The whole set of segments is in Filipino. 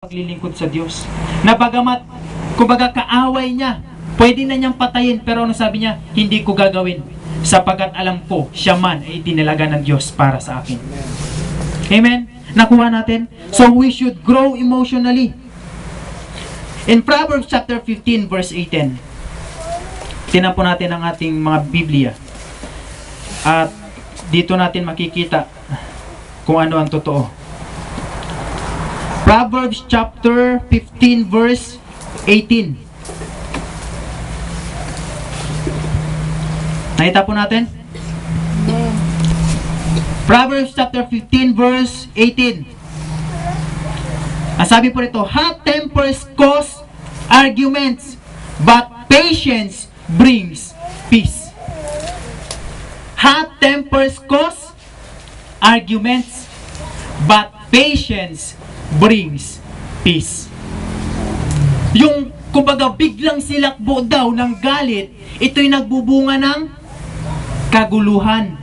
paglilingkod sa Diyos. Na bagamat, kumbaga kaaway niya, pwede na niyang patayin, pero ano sabi niya? Hindi ko gagawin, sapagkat alam ko, siya man ay tinalaga ng Diyos para sa akin. Amen? Nakuha natin? So we should grow emotionally. In Proverbs chapter 15 verse 18, tinan po natin ang ating mga Biblia. At dito natin makikita kung ano ang totoo. Proverbs chapter 15 verse 18. Nakita po natin? Proverbs chapter 15 verse 18. Ang sabi po rito, hot tempers cause arguments, but patience brings peace. Hot tempers cause arguments, but patience brings peace. Yung kumbaga biglang silakbo daw ng galit, ito'y nagbubunga ng kaguluhan.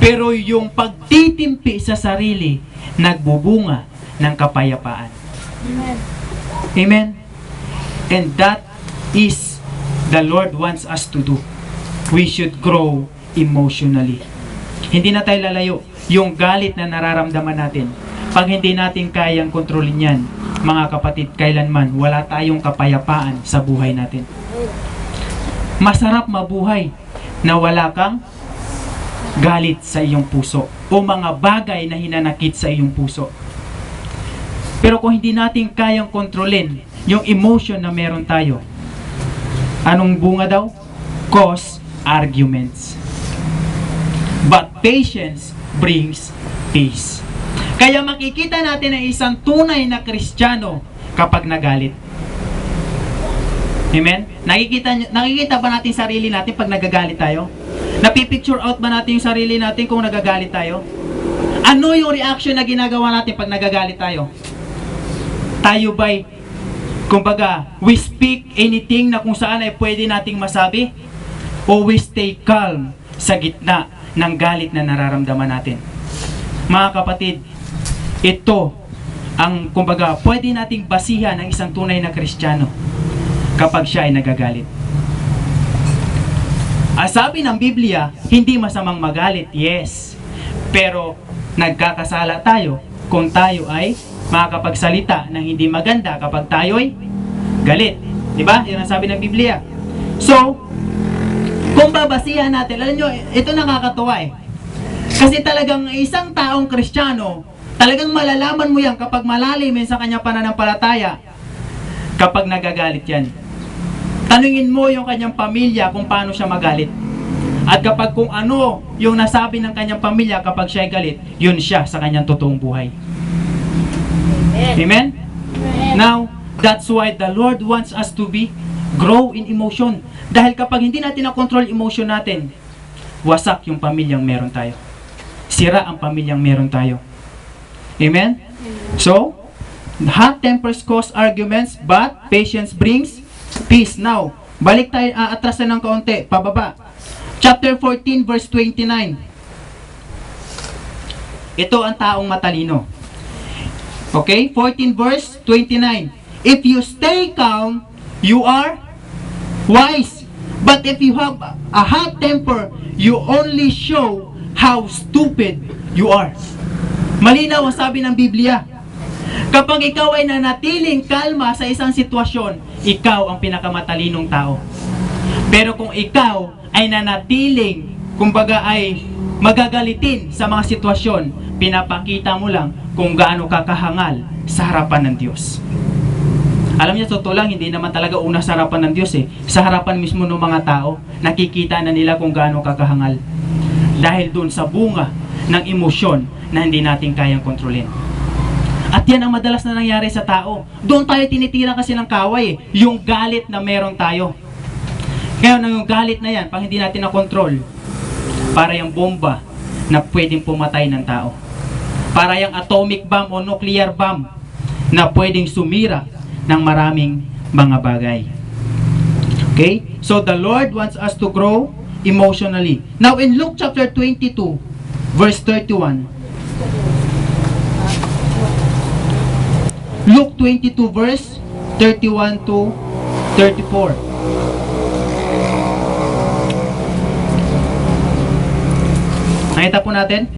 Pero yung pagtitimpi sa sarili, nagbubunga ng kapayapaan. Amen. Amen? And that is the Lord wants us to do. We should grow emotionally. Hindi na tayo lalayo. Yung galit na nararamdaman natin, pag hindi natin kayang kontrolin yan, mga kapatid, kailanman wala tayong kapayapaan sa buhay natin. Masarap mabuhay na wala kang galit sa iyong puso o mga bagay na hinanakit sa iyong puso. Pero kung hindi natin kayang kontrolin yung emotion na meron tayo, anong bunga daw? Cause arguments. But patience brings peace. Kaya makikita natin ang isang tunay na Kristiyano kapag nagalit. Amen? Nakikita ba natin sarili natin pag nagagalit tayo? Napipicture out ba natin yung sarili natin kung nagagalit tayo? Ano yung reaction na ginagawa natin pag nagagalit tayo? Tayo ba'y, kumbaga, we speak anything na kung saan ay pwede nating masabi? O we stay calm sa gitna ng galit na nararamdaman natin? Mga kapatid, ito ang, kumbaga, pwede nating basihan ng isang tunay na Kristiyano kapag siya ay nagagalit. Ang sabi ng Biblia, hindi masamang magalit, yes. Pero nagkakasala tayo kung tayo ay makakapagsalita ng hindi maganda kapag tayo ay galit. Diba? Yan ang sabi ng Biblia. So, kung babasihan natin, alam nyo, ito nakakatuwa eh. Kasi talagang isang taong Kristiyano, talagang malalaman mo yan kapag malalim sa kanyang pananampalataya kapag nagagalit yan. Tanungin mo yung kanyang pamilya kung paano siya magalit. At kapag kung ano yung nasabi ng kanyang pamilya kapag siya ay galit, yun siya sa kanyang totoong buhay. Amen? Amen. Now, that's why the Lord wants us to grow in emotion. Dahil kapag hindi natin na-control emotion natin, wasak yung pamilyang meron tayo. Sira ang pamilyang meron tayo. Amen? So, hot tempers cause arguments, but patience brings peace. Now, balik tayo, atrasan ng kaunti, pababa. Chapter 14, verse 29. Ito ang taong matalino. Okay? 14 verse 29. If you stay calm, you are wise. But if you have a hot temper, you only show how stupid you are. Malinaw ang sabi ng Biblia. Kapag ikaw ay nanatiling kalma sa isang sitwasyon, ikaw ang pinakamatalinong tao. Pero kung ikaw ay nanatiling, kumbaga ay magagalitin sa mga sitwasyon, pinapakita mo lang kung gaano kakahangal sa harapan ng Diyos. Alam niyo, totoo lang, hindi naman talaga una sa harapan ng Diyos eh. Sa harapan mismo ng mga tao, nakikita na nila kung gaano kakahangal. Dahil doon sa bunga ng emosyon na hindi natin kayang kontrolin. At yan ang madalas na nangyari sa tao. Doon tayo tinitira kasi ng kaway eh. Yung galit na meron tayo. Kaya yung galit na yan, pag hindi natin na-control, para yung bomba na pwedeng pumatay ng tao. Para yung atomic bomb o nuclear bomb na pwedeng sumira ng maraming mga bagay. Okay? So the Lord wants us to grow emotionally. Now in Luke chapter 22, verse 31, Luke 22 verse 31 to 34. Nakita po natin?